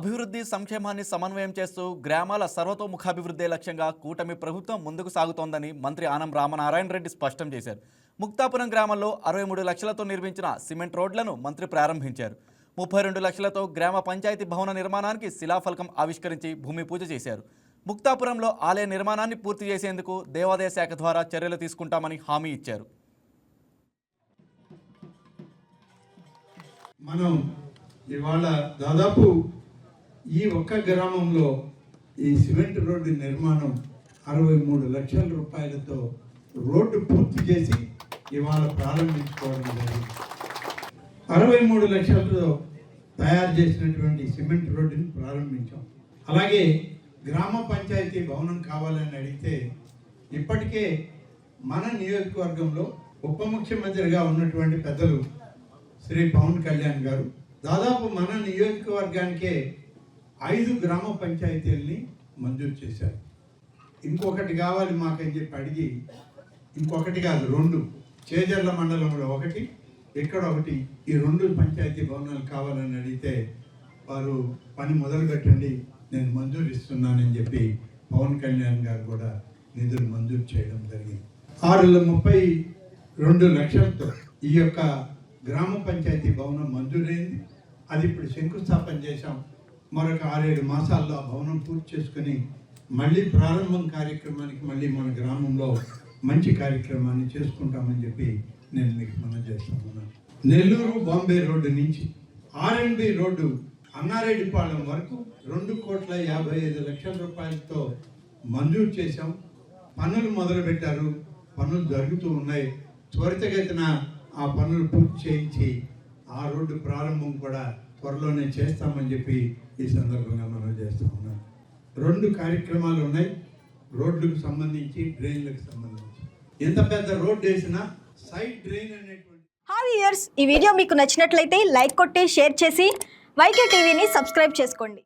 అభివృద్ధి సంక్షేమాన్ని సమన్వయం చేస్తూ గ్రామాల సర్వతోముఖాభివృద్ధి లక్ష్యంగా కూటమి ప్రభుత్వం ముందుకు సాగుతోందని మంత్రి ఆనం రామనారాయణ రెడ్డి స్పష్టం చేశారు. ముక్తాపురం గ్రామంలో 63 లక్షలతో నిర్మించిన సిమెంట్ రోడ్లను మంత్రి ప్రారంభించారు. 32 లక్షలతో గ్రామ పంచాయతీ భవన నిర్మాణానికి శిలాఫలకం ఆవిష్కరించి భూమి పూజ చేశారు. ముక్తాపురంలో ఆలయ నిర్మాణాన్ని పూర్తి చేసేందుకు దేవాదాయ శాఖ ద్వారా చర్యలు తీసుకుంటామని హామీ ఇచ్చారు. మనం ఇవాళ దాదాపు ఈ ఒక్క గ్రామంలో ఈ సిమెంట్ రోడ్డు నిర్మాణం 63 లక్షల రూపాయలతో రోడ్డు పూర్తి చేసి ఇవాళ ప్రారంభించుకోవడం జరిగింది. 63 లక్షలతో తయారు చేసినటువంటి సిమెంట్ రోడ్డుని ప్రారంభించాం. అలాగే గ్రామ పంచాయతీ భవనం కావాలని అడిగితే ఇప్పటికే మన నియోజకవర్గంలో ఉప ముఖ్యమంత్రిగా ఉన్నటువంటి పెద్దలు శ్రీ పవన్ కళ్యాణ్ గారు దాదాపు మన నియోజకవర్గానికే 5 గ్రామ పంచాయతీలని మంజూరు చేశారు. ఇంకొకటి కావాలి మాకని చెప్పి అడిగి, ఇంకొకటి కాదు 2 చేజర్ల మండలంలో ఒకటి, ఇక్కడ ఒకటి, ఈ 2 పంచాయతీ భవనాలు కావాలని అడిగితే వారు పని మొదలు పెట్టండి, నేను మంజూరు ఇస్తున్నానని చెప్పి పవన్ కళ్యాణ్ గారు కూడా నిధులు మంజూరు చేయడం జరిగింది. 632 లక్షలతో ఈ యొక్క గ్రామ పంచాయతీ భవనం మంజూరైంది. అది ఇప్పుడు శంకుస్థాపన చేశాం. మరొక 6-7 మాసాల్లో ఆ భవనం పూర్తి చేసుకుని మళ్ళీ ప్రారంభం కార్యక్రమానికి మళ్ళీ మన గ్రామంలో మంచి కార్యక్రమాన్ని చేసుకుంటామని చెప్పి నేను మీకు మనం చేస్తున్నాను. నెల్లూరు బాంబే రోడ్డు నుంచి ఆర్ఎండ్బి రోడ్డు అన్నారెడ్డిపాళెం వరకు 2,55 లక్షల రూపాయలతో మంజూరు చేశాం. పనులు మొదలుపెట్టారు, పనులు జరుగుతూ ఉన్నాయి. త్వరితగతిన ఆ పనులు పూర్తి చేయించి ఆ రోడ్డు ప్రారంభం కూడా త్వరలోనే చేస్తామని చెప్పి ఈ సందర్భంగా మనం చేస్తూ ఉన్నాం. 2 కార్యక్రమాలు ఉన్నాయి, రోడ్లకు సంబంధించి, డ్రైన్లకు సంబంధించి. ఎంత పెద్ద రోడ్డు వేసినా సైడ్ డ్రైన్ అనేటువంటి. హాయ్ వ్యూయర్స్, ఈ వీడియో మీకు నచ్చినట్లయితే లైక్ కొట్టి షేర్ చేసి వైకే టీవీని సబ్స్క్రైబ్ చేసుకోండి.